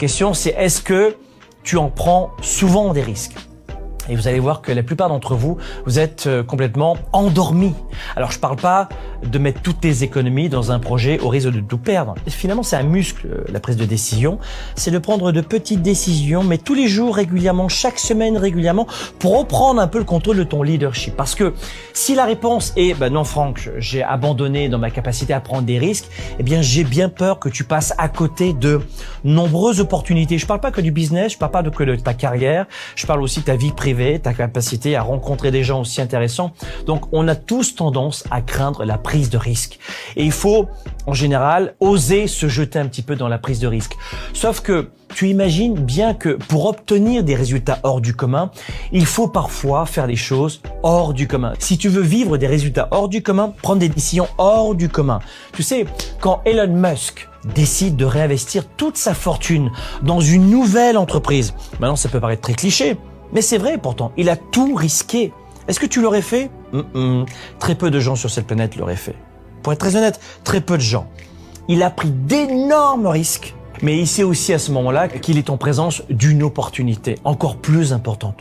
question, c'est est-ce que tu en prends souvent des risques ? Et vous allez voir que la plupart d'entre vous, vous êtes complètement endormis. Alors je parle pas de mettre toutes tes économies dans un projet au risque de tout perdre. Et finalement, c'est un muscle, la prise de décision. C'est de prendre de petites décisions, mais tous les jours, régulièrement, chaque semaine, régulièrement, pour reprendre un peu le contrôle de ton leadership. Parce que si la réponse est non Franck, j'ai abandonné dans ma capacité à prendre des risques, eh bien j'ai bien peur que tu passes à côté de nombreuses opportunités. Je parle pas que du business, je parle pas que de ta carrière, je parle aussi de ta vie privée, ta capacité à rencontrer des gens aussi intéressants. Donc, on a tous tendance à craindre la prise de risque. Et il faut, en général, oser se jeter un petit peu dans la prise de risque. Sauf que tu imagines bien que pour obtenir des résultats hors du commun, il faut parfois faire des choses hors du commun. Si tu veux vivre des résultats hors du commun, prendre des décisions hors du commun. Tu sais, quand Elon Musk décide de réinvestir toute sa fortune dans une nouvelle entreprise, maintenant ça peut paraître très cliché, mais c'est vrai pourtant, il a tout risqué. Est-ce que tu l'aurais fait ? Très peu de gens sur cette planète l'auraient fait. Pour être très honnête, très peu de gens. Il a pris d'énormes risques, mais il sait aussi à ce moment-là qu'il est en présence d'une opportunité encore plus importante.